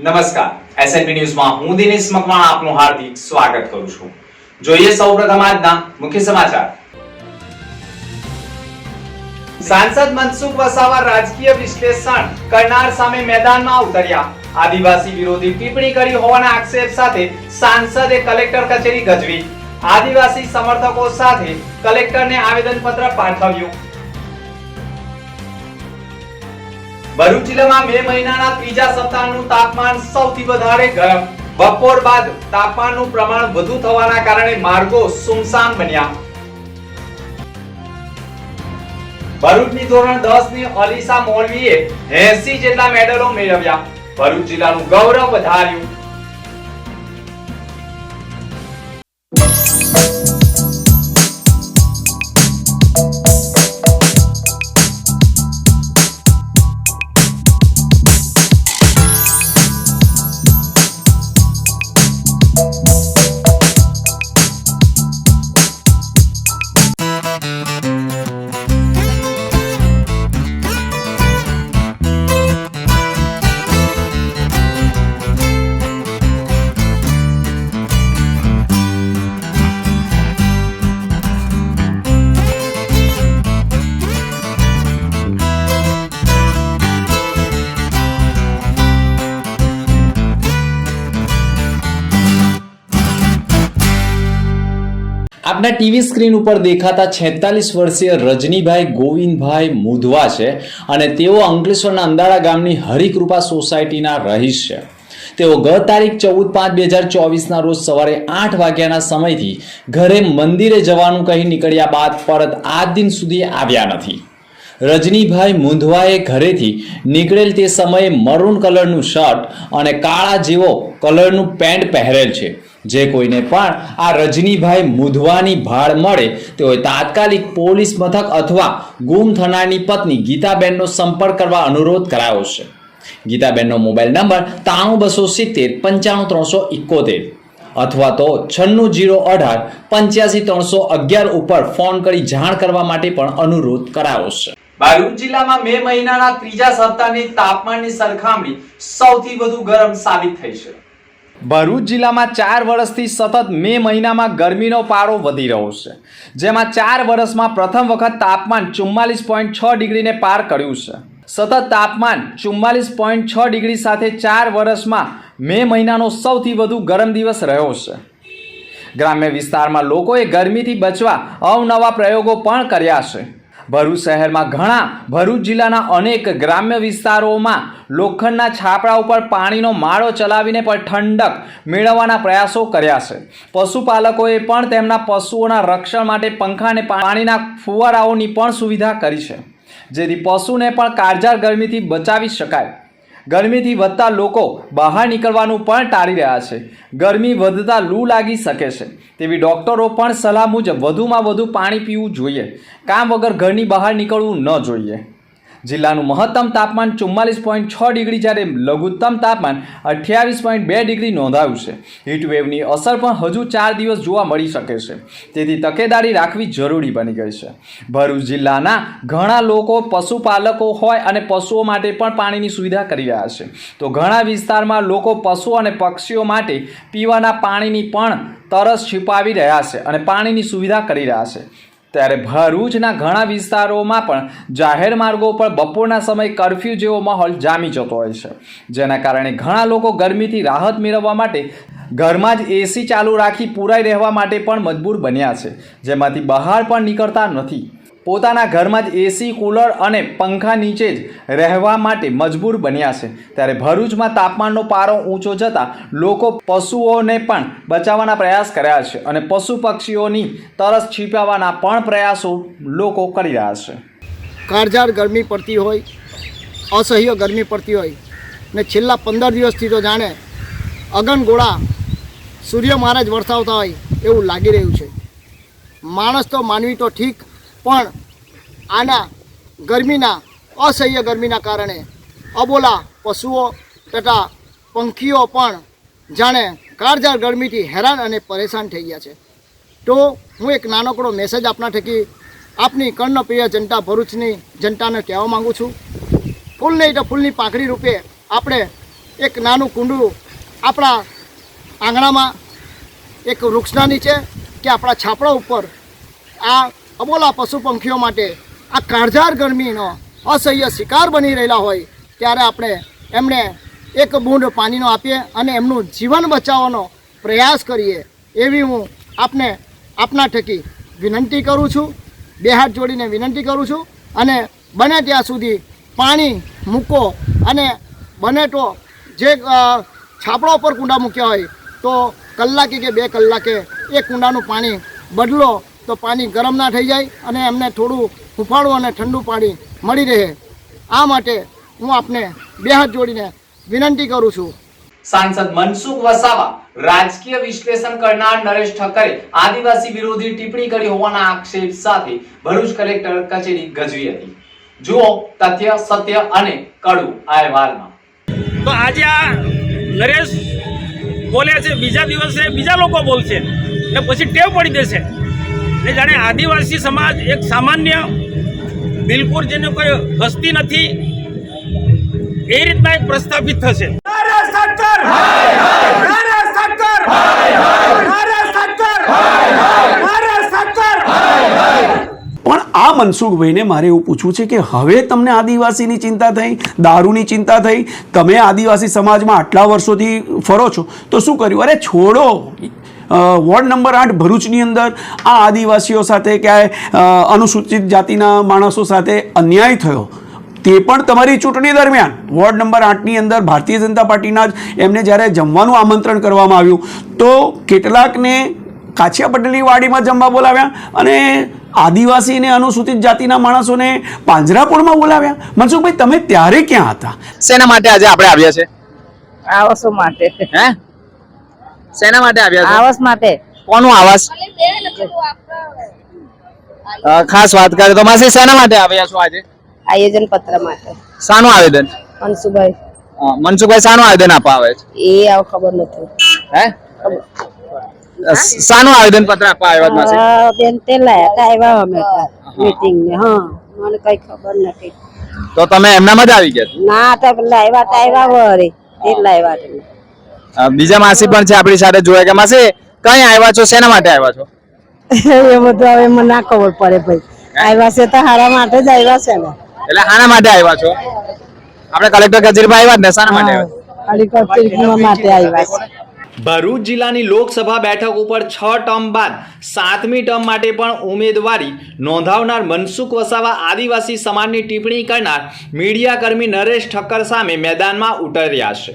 નમસ્કાર એસએનપી ન્યૂઝમાં હું દિનેશ મકવાણા આપનું હાર્દિક સ્વાગત કરું છું। જોઈએ સૌપ્રથમ આજના મુખ્ય સમાચાર। सांसद मनसुख वसावा राजकीय विश्लेषण करनार सामे मैदाનમાં ઉતર્યા। આદિવાસી વિરોધી ટિપ્પણી કરી હોવાના આક્ષેપ સાથે સાંસદે કલેક્ટર કચેરી ગજવી। આદિવાસી સમર્થકો સાથે કલેક્ટરને આવેદનપત્ર પાઠવ્યું। ભરૂચ જિલ્લામાં મે મહિનાના ત્રીજા સપ્તાહનું તાપમાન સૌથી વધારે ગરમ। બપોર બાદ તાપમાનનું પ્રમાણ વધુ થવાના કારણે માર્ગો સુમસામ બન્યા। ભરૂચની ધોરણ 10 ની અલીસા મૌલવીએ 80 જેટલા મેડલો મેળવ્યા। ભરૂચ જિલ્લાનું ગૌરવ વધાર્યું। આપના ટીવી સ્ક્રીન ઉપર દેખાતા 46 વર્ષીય રજનીભાઈ ગોવિંદભાઈ મુધવા છે અને તેઓ અંકલેશ્વરના અંદાળા ગામની હરિકૃપા સોસાયટીના રહીશ છે। તેઓ ગત તારીખ 14/5/2024 ના રોજ સવારે 8 વાગ્યાના સમયથી ઘરે મંદિરે જવાનું કહી નીકળ્યા બાદ પરત આજ દિન સુધી આવ્યા નથી। રજનીભાઈ મુંધવાએ ઘરેથી નીકળેલ તે સમયે મરૂન કલરનું શર્ટ અને કાળા જેવો કલરનું પેન્ટ પહેરેલ છે। જે કોઈને પણ આ રજનીભાઈ મુધવાની ભાળ મળે તેઓએ તાત્કાલિક પોલીસ મથક અથવા ગુમ થનારની પત્ની ગીતાબેનનો સંપર્ક કરવા અનુરોધ કરાયો છે। ગીતાબેનનો મોબાઈલ નંબર 93270 95371 અથવા તો 9608 85311 ઉપર ફોન કરી જાણ કરવા માટે પણ અનુરોધ કરાયો છે। ભરૂચ જિલ્લામાં મે મહિનાના ત્રીજા સપ્તાહની તાપમાનની સરખામણી સૌથી વધુ ગરમ સાબિત થઈ છે। ભરૂચ જિલ્લામાં 4 વર્ષથી સતત મે મહિનામાં ગરમીનો પારો વધી રહ્યો છે, જેમાં 4 વર્ષમાં પ્રથમ વખત તાપમાન 44.6 ડિગ્રીને પાર કર્યું છે। સતત તાપમાન 44.6 ડિગ્રી સાથે 4 વર્ષમાં મે મહિનાનો સૌથી વધુ ગરમ દિવસ રહ્યો છે। ગ્રામ્ય વિસ્તારમાં લોકોએ ગરમીથી બચવા અવનવા પ્રયોગો પણ કર્યા છે। ભરૂચ શહેરમાં ઘણા ભરૂચ જિલ્લાના અનેક ગ્રામ્ય વિસ્તારોમાં લોખંડના છાપરા ઉપર પાણીનો માળો ચલાવીને પણ ઠંડક મેળવવાના પ્રયાસો કર્યા છે। પશુપાલકોએ પણ તેમના પશુઓના રક્ષણ માટે પંખા અને પાણીના ફુવારાઓની પણ સુવિધા કરી છે, જેથી પશુને પણ કાળઝાળ ગરમીથી બચાવી શકાય। ગરમીથી વધતા લોકો બહાર નીકળવાનું પણ ટાળી રહ્યા છે। ગરમી વધતા લૂ લાગી શકે છે, તેવી ડોક્ટરો પણ સલાહ મુજબ વધુમાં વધુ પાણી પીવું જોઈએ। કામ વગર ઘરની બહાર નીકળવું ન જોઈએ। જિલ્લાનું મહત્તમ તાપમાન 44.6 ડિગ્રી જ્યારે લઘુત્તમ તાપમાન 28.2 ડિગ્રી નોંધાયું છે। હીટવેવની અસર પણ હજુ 4 દિવસ જોવા મળી શકે છે, તેથી તકેદારી રાખવી જરૂરી બની ગઈ છે। ભરૂચ જિલ્લાના ઘણા લોકો પશુપાલકો હોય અને પશુઓ માટે પણ પાણીની સુવિધા કરી રહ્યા છે, તો ઘણા વિસ્તારમાં લોકો પશુઓ અને પક્ષીઓ માટે પીવાના પાણીની પણ તરસ છુપાવી રહ્યા છે અને પાણીની સુવિધા કરી રહ્યા છે। ત્યારે ભરૂચના ઘણા વિસ્તારોમાં પણ જાહેર માર્ગો પર બપોરના સમયે કર્ફ્યુ જેવો માહોલ જામી જતો હોય છે, જેના કારણે ઘણા લોકો ગરમીથી રાહત મેળવવા માટે ઘરમાં જ એસી ચાલુ રાખી પૂરાઈ રહેવા માટે પણ મજબૂર બન્યા છે, જેમાંથી બહાર પણ નીકળતા નથી। પોતાના ઘરમાં જ એસી, કુલર અને પંખા નીચે જ રહેવા માટે મજબૂર બન્યા છે। ત્યારે ભરૂચમાં તાપમાનનો પારો ઊંચો જતાં લોકો પશુઓને પણ બચાવવાના પ્રયાસ કર્યા છે અને પશુ પક્ષીઓની તરસ છીપાવવાના પણ પ્રયાસો લોકો કરી રહ્યા છે। કાળઝાળ ગરમી પડતી હોય, અસહ્ય ગરમી પડતી હોય ને છેલ્લા 15 દિવસથી તો જાણે અગનગોળા સૂર્ય મહારાજ વરસાવતા હોય એવું લાગી રહ્યું છે। માણસ તો માનવી તો ઠીક, પણ આના ગરમીના અસહ્ય ગરમીના કારણે અબોલા પશુઓ તથા પંખીઓ પણ જાણે કાળઝાળ ગરમીથી હેરાન અને પરેશાન થઈ ગયા છે। તો હું એક નાનકડો મેસેજ આપના થકી આપની કર્ણપ્રિય જનતા ભરૂચની જનતાને કહેવા માગું છું, ફૂલ નહીં તો ફૂલની પાંખડી રૂપે આપણે એક નાનું કુંડું આપણા આંગણામાં એક વૃક્ષના નીચે કે આપણા છાપડા ઉપર આ અબોલા પશુ પંખીઓ માટે આ કાળઝાળ ગરમીનો અસહ્ય શિકાર બની રહેલા હોય ત્યારે આપણે એમને એક બૂંદ પાણીનો આપીએ અને એમનું જીવન બચાવવાનો પ્રયાસ કરીએ એવી હું આપના થકી વિનંતી કરું છું, બે હાથ જોડીને વિનંતી કરું છું. અને બને ત્યાં સુધી પાણી મૂકો અને બને તો જે છાપડા ઉપર કુંડા મૂક્યા હોય તો કલાકે કે 2 કલાકે એ કુંડાનું પાણી બદલો તો પાણી ગરમ ના થઈ જાય અને એમને થોડું હુંફાળું અને ઠંડુ પાણી મળી રહે. આ માટે હું આપને 2 હાથ જોડીને વિનંતી કરું છું. सांसद मनसुख वसावा राजकीय विश्लेषण करनार नरेश ठक्करे आदिवासी विरोधी टिप्पणी करी होवाना आक्षेप साथे भरूच कलेक्टर कचेरी गजवी हती. जुओ तथ्य सत्य अने कड़ू अहेवालमां. तो आज आ नरेश बोले છે બીજા દિવસે બીજા લોકો બોલશે ને પછી ટેવ પડી જશે ને જાણે આદિવાસી સમાજ એક સામાન્ય બિલકુલ જેને કોઈ હસ્તી નથી એ રીતના એક પ્રસ્થાપિત થશે. પણ આ મનસુખભાઈને મારે એવું પૂછવું છે કે હવે તમને આદિવાસીની ચિંતા થઈ, દારૂની ચિંતા થઈ, તમે આદિવાસી સમાજમાં આટલા વર્ષોથી ફરો છો તો શું કર્યું? અરે છોડો, વોર્ડ નંબર 8 ભરૂચની અંદર આ આદિવાસીઓ સાથે ક્યાંય અનુસૂચિત જાતિના માણસો સાથે અન્યાય થયો તે પણ તમારી ચૂંટણી દરમિયાન વોર્ડ નંબર 8ની અંદર ભારતીય જનતા પાર્ટીના જ એમને જ્યારે જમવાનું આમંત્રણ કરવામાં આવ્યું તો કેટલાકને કાછિયા પટેલની વાડીમાં જમવા બોલાવ્યા અને આદિવાસી અને અનુસૂચિત જાતિના માણસોને પાંજરાપોળમાં બોલાવ્યા. મનસુખભાઈ, તમે ત્યારે ક્યાં હતા? શેના માટે આજે આપણે આવ્યા છે? આવાસો માટે. હે, શેના માટે આવ્યા છે? આવાસ માટે. કોનું આવાસ? ખાસ વાત કરીએ તો માસી શેના માટે આવ્યા છો આજે? આયોજન પત્ર માટે. શાનું આવેદન? મનસુભાઈ. મનસુખભાઈ શાનું આવેદન આપવા આવે છે? એ આવ ખબર નથી. હે, શાનું આવેદન પત્ર આપવા આવ્યા માસી? બેન તે લાયા આવ્યા અમે મીટિંગ ને. હા, મને કઈ ખબર નથી. તો તમે એમનામાં જ આવી ગયા? ના, તો આવ્યા વળી તે લાવ્યા. બીજા માસી પણ છે આપણી સાથે જોયા કે માસી કઈ આવ્યા છો, શેના માટે આવ્યા છો? એ બધું હવે મને ના ખબર પડે ભાઈ. આવ્યા છે તો હારા માટે જ આવ્યા છે ને. એટલે આના માટે આવ્યા છો? આપણે કલેક્ટર કચેરીમાં આવ્યા જ ને, શાના માટે આવ્યા? ખાલી કચેરી માટે આવ્યા છે. ભરૂચ જિલ્લાની લોકસભા બેઠક ઉપર 6 ટર્મ બાદ 7મી ટર્મ માટે પણ ઉમેદવારી નોંધાવનાર મનસુખ વસાવા આદિવાસી સમાજની ટિપ્પણી કરનાર મીડિયાકર્મી નરેશ ઠક્કર સામે મેદાનમાં ઉતર્યા છે.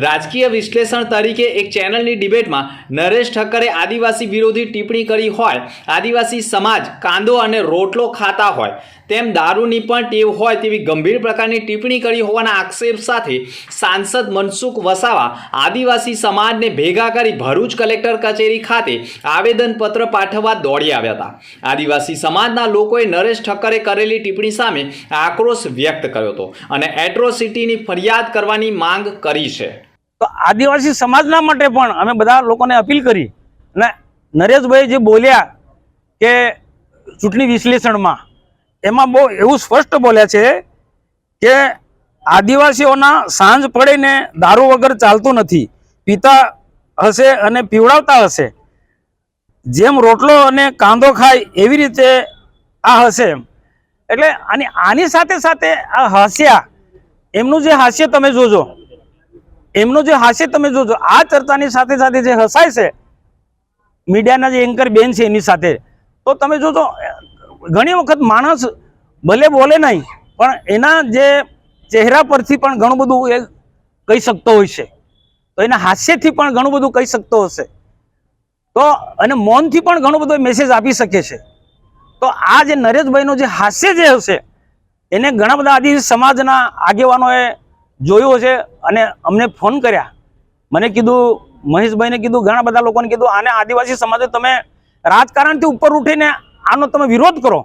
રાજકીય વિશ્લેષણ તરીકે એક ચેનલની ડિબેટમાં નરેશ ઠક્કરે આદિવાસી વિરોધી ટિપ્પણી કરી હોય, આદિવાસી સમાજ કાંદો અને રોટલો ખાતા હોય તેમ દારૂની પણ ટેવ હોય તેવી ગંભીર પ્રકારની ટિપ્પણી કરી હોવાના આક્ષેપ સાથે સાંસદ મનસુખ વસાવા આદિવાસી સમાજને ભેગા કરી ભરૂચ કલેક્ટર કચેરી ખાતે આવેદનપત્ર પાઠવવા દોડી આવ્યા હતા. આદિવાસી સમાજના લોકોએ નરેશ ઠક્કરે કરેલી ટિપ્પણી સામે આક્રોશ વ્યક્ત કર્યો હતો અને એટ્રોસિટીની ફરિયાદ કરવાની માંગ કરી છે. તો આદિવાસી સમાજના માટે પણ અમે બધા લોકોને અપીલ કરી અને નરેશભાઈ જે બોલ્યા કે ચૂંટણી વિશ્લેષણમાં એમાં બહુ એવું સ્પષ્ટ બોલ્યા છે કે આદિવાસીઓના સાંજ પડે દારૂ વગર ચાલતું નથી, પીતા હશે અને પીવડાવતા હશે, જેમ રોટલો અને કાંદો ખાય એવી રીતે આ હશે. એટલે આની સાથે સાથે આ હાસ્યા, એમનું જે હાસ્ય તમે જોજો, આ ચર્ચાની સાથે સાથે જે હસાય છે મીડિયાના જે એન્કર બેન છે એની સાથે, તો તમે જોજો ઘણી વખત માણસ ભલે બોલે નહીં પણ એના જે ચહેરા પરથી પણ ઘણું બધું એ કહી શકતો હોય છે, તો એના હાસ્યથી પણ ઘણું બધું કહી શકતો હશે, તો અને મૌનથી પણ ઘણો બધો મેસેજ આપી શકે છે. તો આ જે નરેશભાઈનો જે હાસ્ય જે હશે એને ઘણા બધા આદિવાસી સમાજના આગેવાનોએ જોયું છે અને અમને ફોન કર્યા. મને કીધું, મહેશભાઈને કીધું, ઘણા બધા લોકોને કીધું આને આદિવાસી સમાજે તમે રાજકારણથી ઉપર ઉઠીને આનો તમે વિરોધ કરો.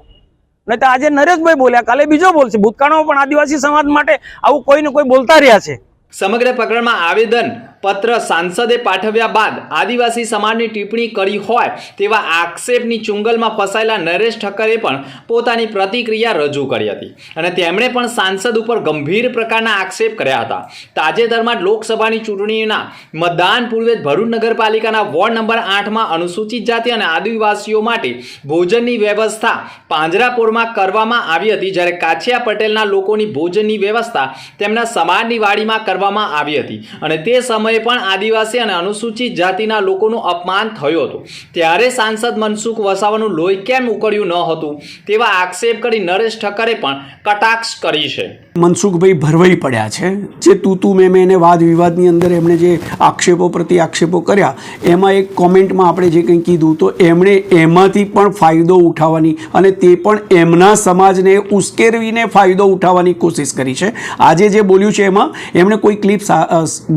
નહીં તો આજે નરેશભાઈ બોલ્યા, કાલે બીજો બોલશે. ભૂતકાળમાં પણ આદિવાસી સમાજ માટે આવું કોઈ ને કોઈ બોલતા રહ્યા છે. સમગ્ર પ્રકરણમાં આવેદન પત્ર સાંસદે પાઠવ્યા બાદ આદિવાસી સમાજની ટિપ્પણી કરી હોય તેવા આક્ષેપની ચુંગલમાં ફસાયેલા નરેશ ઠક્કરે પણ પોતાની પ્રતિક્રિયા રજૂ કરી હતી અને તેમણે પણ સાંસદ ઉપર ગંભીર પ્રકારના આક્ષેપ કર્યા હતા. તાજેતરમાં જ લોકસભાની ચૂંટણીના મતદાન પૂર્વે ભરૂચ નગરપાલિકાના વોર્ડ નંબર 8માં અનુસૂચિત જાતિ અને આદિવાસીઓ માટે ભોજનની વ્યવસ્થા પાંજરાપોળમાં કરવામાં આવી હતી, જ્યારે કાછિયા પટેલના લોકોની ભોજનની વ્યવસ્થા તેમના સમાજની વાડીમાં કરવામાં આવી હતી અને તે સમયે પણ આદિવાસી અને અનુસૂચિત જાતિના લોકોનું અપમાન થયું હતું. ત્યારે સાંસદ મનસુખ વસાવાનું લોહી કેમ ઉકળ્યું ન હતું તેવા આક્ષેપ કરી નરેશ ઠક્કરે પણ કટાક્ષ કરી છે. મનસુખભાઈ ભરવાઈ પડ્યા છે. જે તું મેં એને વાદ વિવાદની અંદર એમણે જે આક્ષેપો પ્રતિ આક્ષેપો કર્યા એમાં એક કોમેન્ટમાં આપણે જે કંઈ કીધું તો એમણે એમાંથી પણ ફાયદો ઉઠાવવાની અને તે પણ એમના સમાજને ઉશ્કેરવીને ફાયદો ઉઠાવવાની કોશિશ કરી છે. આજે જે બોલ્યું છે એમાં એમણે કોઈ ક્લિપ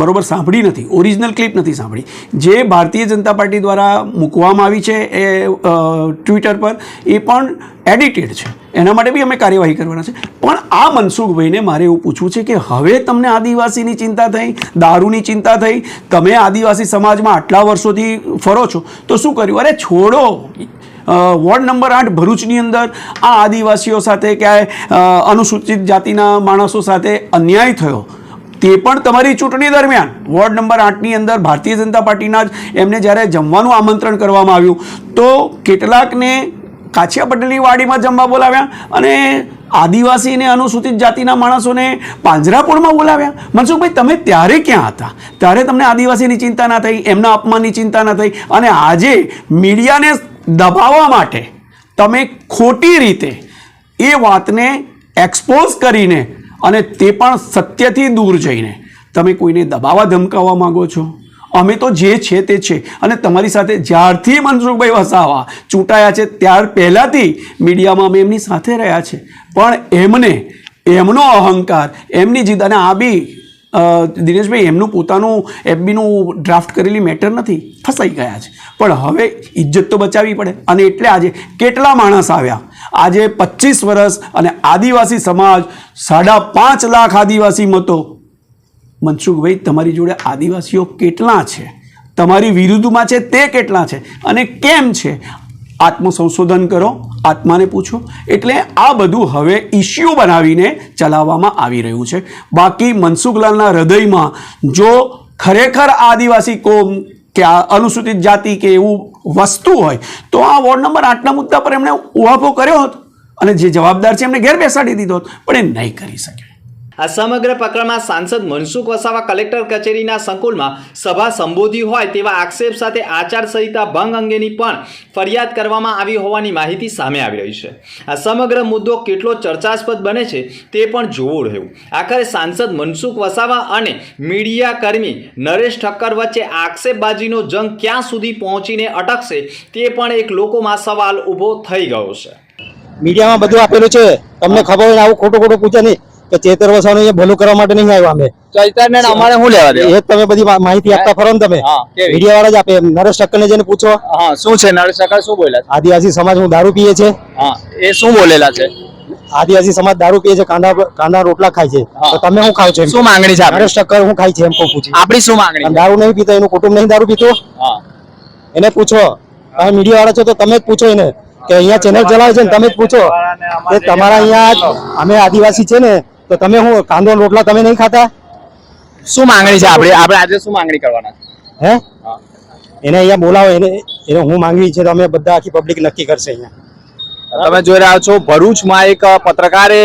બરોબર સાંભળી નથી, ઓરિજિનલ ક્લિપ નથી સાંભળી. જે ભારતીય જનતા પાર્ટી દ્વારા મૂકવામાં આવી છે એ ટ્વિટર પર એ પણ એડિટેડ છે. એના માટે બી અમે કાર્યવાહી કરવાના છે. પણ આ મનસુખભાઈને મારે એવું પૂછવું છે કે હવે તમને આદિવાસીની ચિંતા થઈ, દારૂની ચિંતા થઈ, તમે આદિવાસી સમાજમાં આટલા વર્ષોથી ફરો છો તો શું કર્યું? અરે છોડો. વોર્ડ નંબર 8 ભરૂચની અંદર આ આદિવાસીઓ સાથે ક્યાંય અનુસૂચિત જાતિના માણસો સાથે અન્યાય થયો તે પણ તમારી ચૂંટણી દરમિયાન વોર્ડ નંબર 8ની અંદર ભારતીય જનતા પાર્ટીના જ એમને જ્યારે જમવાનું આમંત્રણ કરવામાં આવ્યું તો કેટલાકને કાછિયા પટેલની વાડીમાં જમવા બોલાવ્યા અને આદિવાસી અને અનુસૂચિત જાતિના માણસોને પાંજરાપોળમાં બોલાવ્યા. મનસુખભાઈ તમે ત્યારે ક્યાં હતા? ત્યારે તમને આદિવાસીની ચિંતા ના થઈ, એમના અપમાનની ચિંતા ના થઈ અને આજે મીડિયાને દબાવવા માટે તમે ખોટી રીતે એ વાતને એક્સપોઝ કરીને અને તે પણ સત્યથી દૂર જઈને તમે કોઈને દબાવવા ધમકાવવા માંગો છો. અમે તો જે છે તે છે અને તમારી સાથે જ્યારથી મનસુખભાઈ વસાવા ચૂંટાયા છે ત્યાર પહેલાંથી મીડિયામાં અમે એમની સાથે રહ્યા છે. પણ એમને એમનો અહંકાર, એમની જીદ અને આ બી દિનેશભાઈ એમનું પોતાનું એફબીનું ડ્રાફ્ટ કરેલી મેટર નથી, ફસાઈ ગયા છે. પણ હવે ઇજ્જત તો બચાવવી પડે અને એટલે આજે કેટલા માણસ આવ્યા. આજે 25 વર્ષ અને આદિવાસી સમાજ 5.5 લાખ આદિવાસી મતો. મનસુખભાઈ તમારી જોડે આદિવાસીઓ કેટલા છે, તમારી વિરુદ્ધમાં છે તે કેટલા છે અને કેમ છે? આત્મસંશોધન કરો, આત્માને પૂછો. એટલે આ બધું હવે ઇસ્યુ બનાવીને ચલાવવામાં આવી રહ્યું છે. બાકી મનસુખલાલના હૃદયમાં જો ખરેખર આદિવાસી કોમ કે અનુસૂચિત જાતિ કે એવું વસ્તુ હોય તો આ વોર્ડ નંબર 8ના મુદ્દા પર એમણે ઉહાપો કર્યો હતો અને જે જવાબદાર છે એમને ઘેર બેસાડી દીધો હતો, પણ એ નહીં કરી શકે. આ સમગ્ર પ્રકરણમાં સાંસદ મનસુખ વસાવા કલેક્ટર કચેરીના સંકુલમાં સભા સંબોધી હોય તેવા આક્ષેપ સાથે આચારસંહિતા ભંગ અંગેની પણ ફરિયાદ કરવામાં આવી હોવાની માહિતી સામે આવી રહી છે. આ સમગ્ર મુદ્દો કેટલો ચર્ચાસ્પદ બને છે તે પણ જોવું રહ્યું. આખરે સાંસદ મનસુખ વસાવા અને મીડિયાકર્મી નરેશ ઠક્કર વચ્ચે આક્ષેપબાજીનો જંગ ક્યાં સુધી પહોંચીને અટકશે તે પણ એક લોકોમાં સવાલ ઊભો થઈ ગયો છે. મીડિયામાં બધું આપેલું છે, તમને ખબર હોય આવું ખોટું ખોટું પૂછે નહીં કે ચેતર વસાવાનું અહીંયા ભલું કરવા માટે નહીં આવ્યા અમે. ચૈતરને અમારે શું લેવા દે? એ તમે બધી માહિતી આપતા ફરો ને તમે મીડિયા વાળા જ આપે. નરેશ ઠક્કરને જઈને પૂછો. હા, શું છે નરેશ ઠક્કર શું બોલ્યા? આદિવાસી સમાજ હું દારૂ પીએ છે. હા, એ શું બોલેલા છે? આદિવાસી સમાજ દારૂ પીએ છે, કાંદા રોટલા ખાય છે, તો તમે શું ખાવ છો? શું માંગણી છે? નરેશ ઠક્કર હું ખાય છે એમ કહું પૂછી. આપણી શું માંગણી? દારૂ નહીં પીતો, એનું કુટુંબ નહીં દારૂ પીતો, એને પૂછો. તમે મીડિયા વાળા છો તો તમે જ પૂછો એને કે અહીંયા ચેનલ ચલાવે છે ને તમે જ પૂછો કે તમારા અહીંયા અમે આદિવાસી છે ને તો તમે હું કાંદો રોટલા તમે નહીં ખાતા? શું માંગણી છે આપણે આજે શું માંગણી કરવાના હે? એને અહીંયા બોલાવો, એને હું માંગણી છે તો અમે બધા આખી પબ્લિક નક્કી કરશે. અહીંયા તમે જોઈ રહ્યા છો ભરૂચમાં એક પત્રકારે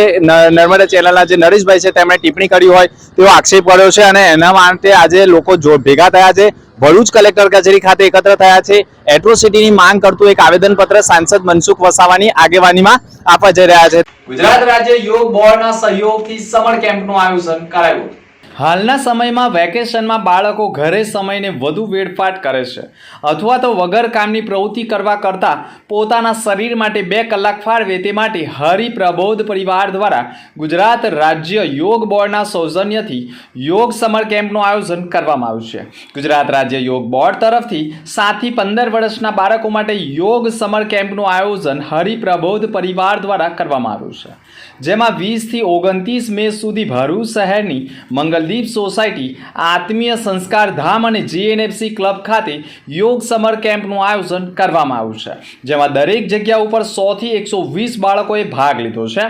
નર્મદા ચેનલના જે નરેશભાઈ છે તેમણે ટિપ્પણી કરી હોય તેવો આક્ષેપ કર્યો છે અને એના માટે આજે લોકો ભેગા થયા છે. ભરૂચ કલેક્ટર કચેરી ખાતે એકત્ર થયા છે. એટ્રોસિટીની માંગ કરતું એક આવેદનપત્ર સાંસદ મનસુખ વસાવાની આગેવાનીમાં આપવા જઈ રહ્યા છે. ગુજરાત રાજ્ય યોગ બોર્ડના સહયોગથી સમર કેમ્પનું આયોજન કરાયું. હાલના સમયમાં વેકેશનમાં બાળકો ઘરે સમયને વધુ વેડફાટ કરે છે અથવા તો વગર કામની પ્રવૃત્તિ કરવા કરતાં પોતાના શરીર માટે 2 કલાક ફાળવે તે માટે હરિપ્રબોધ પરિવાર દ્વારા ગુજરાત રાજ્ય યોગ બોર્ડના સૌજન્યથી યોગ સમર કેમ્પનું આયોજન કરવામાં આવ્યું છે. ગુજરાત રાજ્ય યોગ બોર્ડ તરફથી 7 થી 15 વર્ષના બાળકો માટે યોગ સમર કેમ્પનું આયોજન હરિપ્રબોધ પરિવાર દ્વારા કરવામાં આવ્યું છે, જેમાં 20 થી 29 મે સુધી ભરૂચ શહેરની મંગલ મંગલદીપ સોસાયટી, આત્મીય સંસ્કાર ધામ અને જીએનએફસી ક્લબ ખાતે યોગ સમર કેમ્પનું આયોજન કરવામાં આવ્યું છે, જેમાં દરેક જગ્યા ઉપર 100 થી 120 બાળકોએ ભાગ લીધો છે.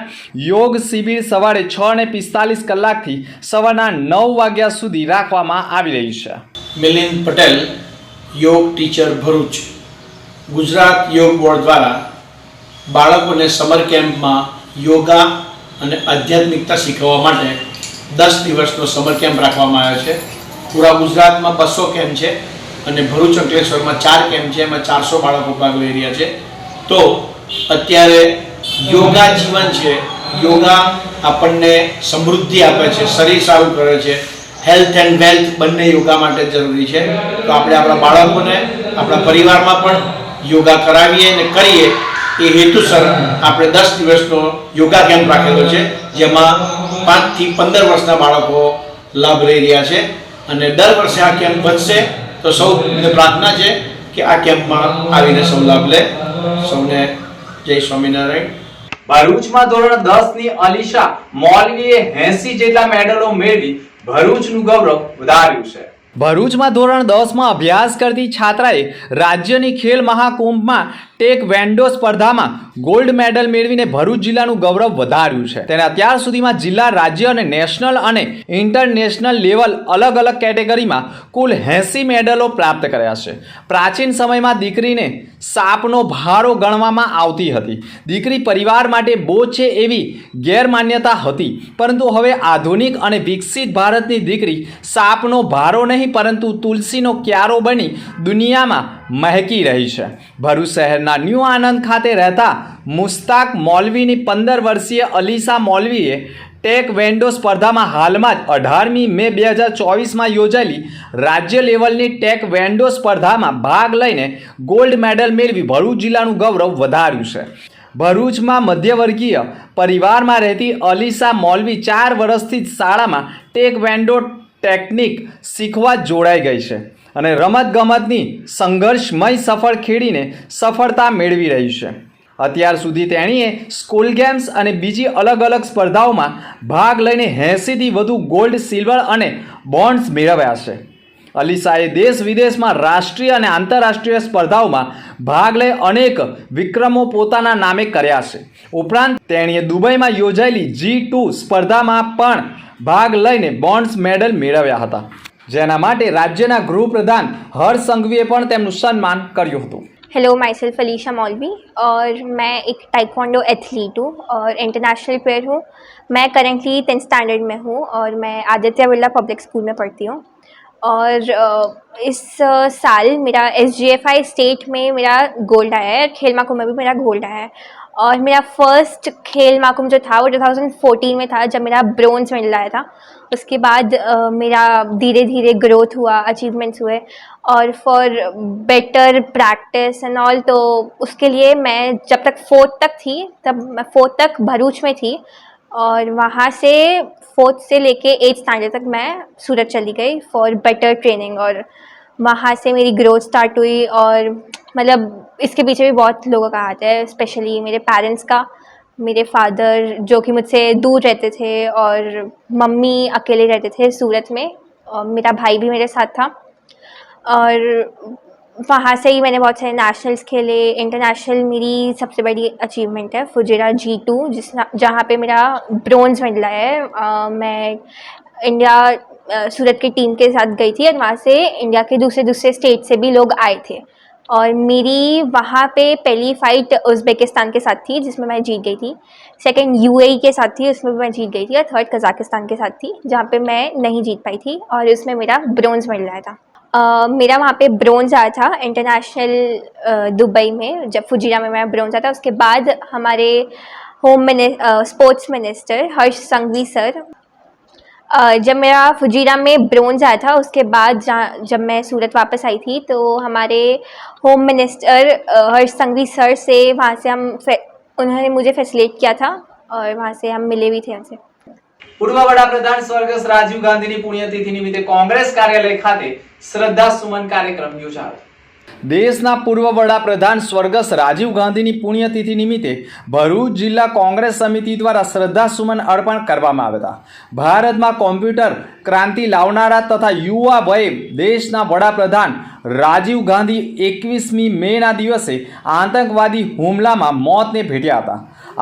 યોગ શિબિર સવારે 6:45 કલાકથી સવારના 9 વાગ્યા સુધી રાખવામાં આવી રહી છે. મિલિંદ પટેલ, યોગ ટીચર, ભરૂચ. ગુજરાત યોગ બોર્ડ દ્વારા બાળકોને સમર કેમ્પમાં યોગા અને આધ્યાત્મિકતા શીખવવા માટે 10 દિવસનો સમર કેમ્પ રાખવામાં આવ્યો છે. પૂરા ગુજરાતમાં 200 કેમ્પ છે અને ભરૂચ અંકલેશ્વરમાં 4 કેમ્પ છે, એમાં 400 બાળકો ભાગ લઈ રહ્યા છે. તો અત્યારે યોગા જીવન છે. યોગા આપણને સમૃદ્ધિ આપે છે, શરીર સારું કરે છે. હેલ્થ એન્ડ વેલ્થ બંને યોગા માટે જરૂરી છે. તો આપણે આપણા બાળકોને આપણા પરિવારમાં પણ યોગા કરાવીએ અને કરીએ એ હેતુસર આપણે 10 દિવસનો યોગા કેમ્પ રાખેલો છે, જેમાં 5 થી 15 વર્ષના બાળકો લાભ લઈ રહ્યા છે. અને દર વર્ષે આ કેમ્પ વધશે. તો સૌને પ્રાર્થના છે કે આ કેમ્પમાં આવીને સૌ લાભ લે. સૌને જય સ્વામિનારાયણ. ભરૂચમાં ધોરણ 10 ની અલીશા મૌલવીએ 80 જેટલા મેડલો મેળવી ભરૂચનું ગૌરવ વધાર્યું છે. ભરૂચમાં ધોરણ 10 માં અભ્યાસ કરતી છાત્રાએ રાજ્યની ખેલ મહાકુંભમાં ટેકવેન્ડો સ્પર્ધામાં ગોલ્ડ મેડલ મેળવીને ભરૂચ જિલ્લાનું ગૌરવ વધાર્યું છે. તેને અત્યાર સુધીમાં જિલ્લા, રાજ્ય અને નેશનલ અને ઇન્ટરનેશનલ લેવલ અલગ અલગ કેટેગરીમાં કુલ 80 મેડલો પ્રાપ્ત કર્યા છે. પ્રાચીન સમયમાં દીકરીને સાપનો ભારો ગણવામાં આવતી હતી. દીકરી પરિવાર માટે બોજ છે એવી ગેરમાન્યતા હતી, પરંતુ હવે આધુનિક અને વિકસિત ભારતની દીકરી સાપનો ભારો નહીં પરંતુ તુલસીનો ક્યારો બની દુનિયામાં મહેકી રહી છે. ભરૂચ શહેરના ન્યૂ આનંદ ખાતે રહેતા મુસ્તાક મૌલવીની 15 વર્ષીય અલીશા મૌલવીએ ટેકવેન્ડો સ્પર્ધામાં હાલમાં જ 18મી મે 2024માં યોજાયેલી રાજ્ય લેવલની ટેકવેન્ડો સ્પર્ધામાં ભાગ લઈને ગોલ્ડ મેડલ મેળવી ભરૂચ જિલ્લાનું ગૌરવ વધાર્યું છે. ભરૂચમાં મધ્યવર્ગીય પરિવારમાં રહેતી અલીશા મૌલવી 4 વર્ષથી જ શાળામાં ટેકવેન્ડો ટેકનિક શીખવા જોડાઈ ગઈ છે અને રમતગમતની સંઘર્ષમય સફળ ખેડીને સફળતા મેળવી રહી છે. અત્યાર સુધી તેણીએ સ્કૂલ ગેમ્સ અને બીજી અલગ અલગ સ્પર્ધાઓમાં ભાગ લઈને 80થી વધુ ગોલ્ડ, સિલ્વર અને બ્રોન્ઝ મેળવ્યા છે. અલીશાએ દેશ વિદેશમાં રાષ્ટ્રીય અને આંતરરાષ્ટ્રીય સ્પર્ધાઓમાં ભાગ લઈ અનેક વિક્રમો પોતાના નામે કર્યા છે. ઉપરાંત તેણીએ દુબઈમાં યોજાયેલી G2 સ્પર્ધામાં પણ ભાગ લઈને બ્રોન્ઝ મેડલ મેળવ્યા હતા, જેના માટે રાજ્યના ગૃહપ્રધાન हर्ष संघवीए પણ તેમનું સન્માન કર્યું હતું. हेलो, माई सेल्फ अलीशा मौलवी और मैं एक टाइक्वांडो एथलीट हूँ और इंटरनेशनल प्लेयर हूँ. मैं करेंटली 10th स्टैंडर्ड में हूँ और मैं आदित्य बिरला पब्लिक स्कूल में पढ़ती हूँ. और इस साल मेरा SGFI स्टेट में मेरा गोल्ड आया है, खेल महाकुंभ में भी मेरा गोल्ड आया है. और मेरा फर्स्ट खेल महाकुंभ जो था वो 2014 में था, जब मेरा ब्रोंज मेडल आया था. उसके बाद मेरा धीरे धीरे ग्रोथ हुआ, अचीवमेंट्स हुए और for better practice and all. तो उसके लिए मैं जब तक 4th तक थी, तब मैं 4th तक भरूच में थी और वहाँ से 4th से लेके 8th स्टैंडर्ड तक मैं सूरत चली गई फॉर बेटर ट्रेनिंग. और वहाँ से मेरी ग्रोथ स्टार्ट हुई और मतलब इसके पीछे भी बहुत लोगों का हाथ है, स्पेशली मेरे पेरेंट्स का. मेरे फादर जो कि मुझसे दूर रहते थे और मम्मी अकेले रहते थे सूरत में, और मेरा भाई भी मेरे साथ था. और वहाँ से ही मैंने बहुत सारे नेशनल्स खेले. इंटरनेशनल मेरी सबसे बड़ी अचीवमेंट है फुजेरा G2, जहाँ पे मेरा ब्रोंज मेडल आया है. मैं इंडिया सूरत की टीम के साथ गई थी और वहाँ से इंडिया के दूसरे स्टेट से भी लोग आए थे. और मेरी वहाँ पे पहली फ़ाइट उज़्बेकिस्तान के साथ थी, जिसमें मैं जीत गई थी. सेकंड UAE के साथ थी, उसमें भी मैं जीत गई थी. और थर्ड कज़ाकिस्तान के साथ थी, जहाँ पे मैं नहीं जीत पाई थी और उसमें मेरा ब्रोंज मेडल आया था. मेरा वहाँ पे ब्रोंज आया था इंटरनेशनल दुबई में, जब फुजीरा में मेरा ब्रोंज आया था. उसके बाद हमारे स्पोर्ट्स मिनिस्टर हर्ष संघवी सर, जब मेरा फुजीरा में ब्रोंज आया था, उसके बाद जब मैं सूरत वापस आई थी तो हमारे होम मिनिस्टर हर्ष संघवी सर से वहाँ से उन्होंने मुझे फैसिलिटेट किया था और वहाँ से हम मिले भी थे उनसे. પૂર્વ વડાપ્રધાન સ્વર્ગસ્થ રાજીવ ગાંધીની પુણ્યતિથિ નિમિત્તે કોંગ્રેસ કાર્યાલય ખાતે શ્રદ્ધા સુમન કાર્યક્રમ યોજાયો. દેશના પૂર્વ વડાપ્રધાન સ્વર્ગસ્થ રાજીવ ગાંધીની પુણ્યતિથિ નિમિત્તે ભરૂચ જિલ્લા કોંગ્રેસ સમિતિ દ્વારા શ્રદ્ધાસુમન અર્પણ કરવામાં આવ્યા હતા. ભારતમાં કોમ્પ્યુટર ક્રાંતિ લાવનારા તથા યુવા વયે દેશના વડાપ્રધાન રાજીવ ગાંધી 21મી મેના દિવસે આતંકવાદી હુમલામાં મોતને ભેટ્યા હતા.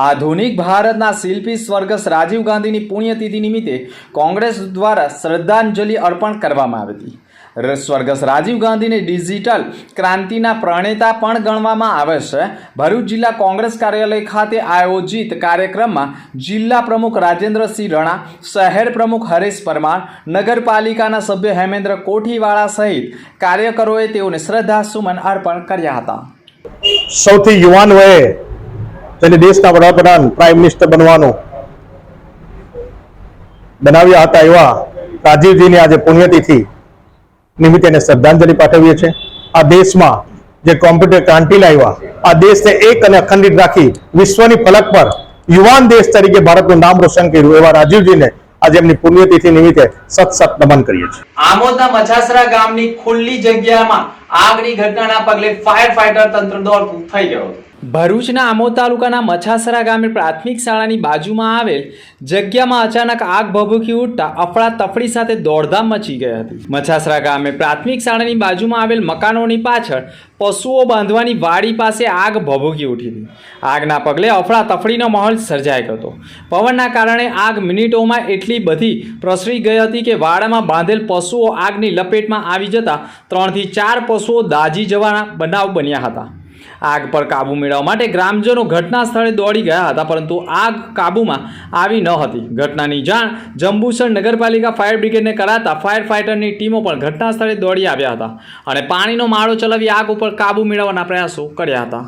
આધુનિક ભારતના શિલ્પી સ્વર્ગસ્થ રાજીવ ગાંધીની પુણ્યતિથિ નિમિત્તે કોંગ્રેસ દ્વારા શ્રદ્ધાંજલિ અર્પણ કરવામાં આવી હતી. સ્વર્ગસ્થ રાજીવ ગાંધીને ડિજિટલ ક્રાંતિના પ્રણેતા પણ ગણવામાં આવે છે. ભરૂચ જિલ્લા કોંગ્રેસ કાર્યાલય ખાતે આયોજિત કાર્યક્રમમાં જિલ્લા પ્રમુખ રાજેન્દ્રસિંહ રણા, શહેર પ્રમુખ હરેશ પરમાર, નગરપાલિકાના સભ્ય હેમેન્દ્ર કોઠીવાળા સહિત કાર્યકરોએ તેઓને શ્રદ્ધાસુમન અર્પણ કર્યા હતા. સૌથી યુવાન વયે તેને દેશના વડાપ્રધાન પ્રાઇમ મિનિસ્ટર બનાવ્યા હતા એવા રાજીવજીની આજે પુણ્યતિથિ નિમિત્તે એને શ્રદ્ધાંજલિ પાઠવીએ છીએ. આ દેશમાં જે કોમ્પ્યુટર ક્રાંતિ લાવ્યા, આ દેશને એક અને અખંડિત રાખી વિશ્વની ફલક પર યુવાન દેશ તરીકે ભારતનું નામ રોશન કર્યું એવા રાજીવજીને આજે એમની પુણ્યતિથિ નિમિત્તે સત નમન કરીએ છીએ. આમોદના મછાસરા ગામની ખુલ્લી જગ્યામાં આગની ઘટનાના પગલે ફાયર ફાઈટર તંત્ર દોડતું થઈ ગયું. ભરૂચના આમોદ તાલુકાના મછાસરા ગામે પ્રાથમિક શાળાની બાજુમાં આવેલ જગ્યામાં અચાનક આગ ભભૂકી ઉઠતા અફડાતફડી સાથે દોડધામ મચી ગઈ હતી. મછાસરા ગામે પ્રાથમિક શાળાની બાજુમાં આવેલ મકાનોની પાછળ પશુઓ બાંધવાની વાડી પાસે આગ ભભૂકી ઉઠી હતી. આગના પગલે અફડાતફડીનો માહોલ સર્જાયો હતો. પવનના કારણે આગ મિનિટોમાં એટલી બધી પ્રસરી ગઈ હતી કે વાડામાં બાંધેલ પશુઓ આગની લપેટમાં આવી જતા 3 થી 4 પશુઓ દાઝી જવાના બનાવ બન્યા હતા. આગ પર કાબૂ મેળવવા માટે ગ્રામજનો ઘટના સ્થળે દોડી ગયા હતા, પરંતુ આગ કાબૂમાં આવી ન હતી. ઘટનાની જાણ જંબુસર નગરપાલિકા ફાયર બ્રિગેડને કરાતા ફાયર ફાઈટરની ટીમો પણ ઘટના સ્થળે દોડી આવ્યા હતા અને પાણીનો માળો ચલાવી આગ ઉપર કાબૂ મેળવવાના પ્રયાસો કર્યા હતા.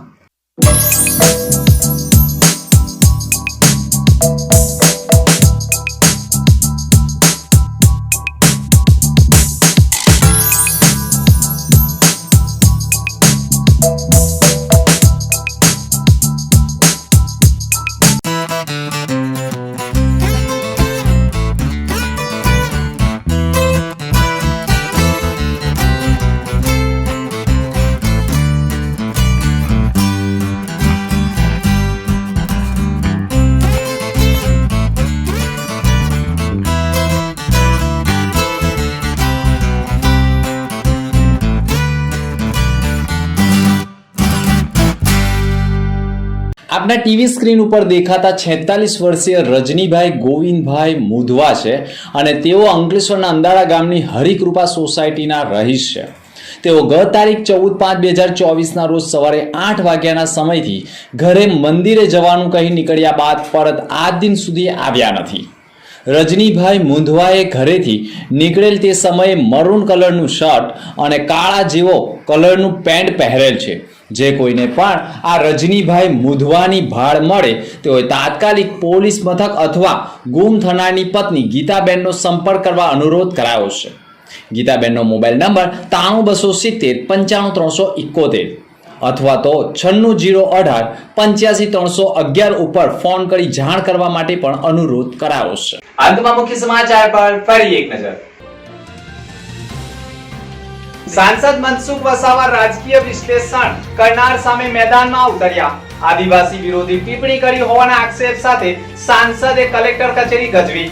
આપના ટીવી સ્ક્રીન ઉપર દેખાતા 46 વર્ષીય રજનીભાઈ ગોવિંદભાઈ મુધવા છે અને તેઓ અંકલેશ્વરના અંદાળા ગામની હરિકૃપા સોસાયટીના રહીશ છે. તેઓ ગત તારીખ 14/5/2024ના રોજ સવારે 8 વાગ્યાના સમયથી ઘરે મંદિરે જવાનું કહી નીકળ્યા બાદ પરત આજ દિન સુધી આવ્યા નથી. રજનીભાઈ મુંધવાએ ઘરેથી નીકળેલ તે સમયે મરૂન કલરનું શર્ટ અને કાળા જેવો કલરનું પેન્ટ પહેરેલ છે. જે કોઈને પણ આ રજનીભાઈ મુધવાની ભાળ મળે તેઓએ તાત્કાલિક પોલીસ મથક અથવા ગુમ થનારની પત્ની ગીતાબેનનો સંપર્ક કરવા અનુરોધ કરાયો છે. ગીતાબેનનો મોબાઈલ નંબર 93 270 55 371 અથવા તો 96 018 85 311 ઉપર ફોન કરી જાણ કરવા માટે પણ અનુરોધ કરાયો છે. અંતમાં મુખ્ય સમાચાર પર ફરી એક નજર. सांसद मनसुख वसावा राजकीय विश्लेषण करनार सामे मैदाનમાં ઉતર્યા. આદિવાસી વિરોધી ટિપ્પણી કરી હોવાના આક્ષેપ સાથે સાંસદે કલેક્ટર કચેરી ગજવી.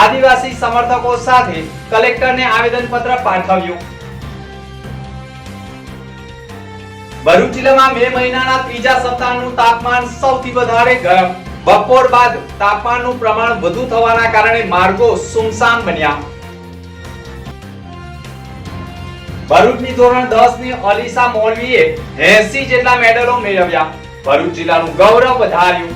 આદિવાસી સમર્થકો સાથે કલેક્ટરને આવેદનપત્ર પાઠવ્યું. ભરૂચ જિલ્લામાં મે મહિનાના ત્રીજા સપ્તાહનું તાપમાન સૌથી વધારે ગરમ. બપોર બાદ તાપમાનનું પ્રમાણ વધુ થવાના કારણે માર્ગો સુમસામ બન્યા. ભરૂચની ધોરણ 10 ની અલીસા મૌલવીએ 80 જેટલા મેડલો મેળવ્યા. ભરૂચ જિલ્લાનું ગૌરવ વધાર્યું.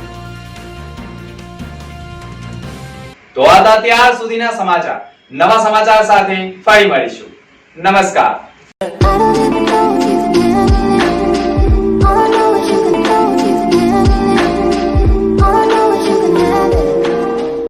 તો આ હતા ત્યાર સુધીના સમાચાર. નવા સમાચાર સાથે ફરી મળીશું. નમસ્કાર.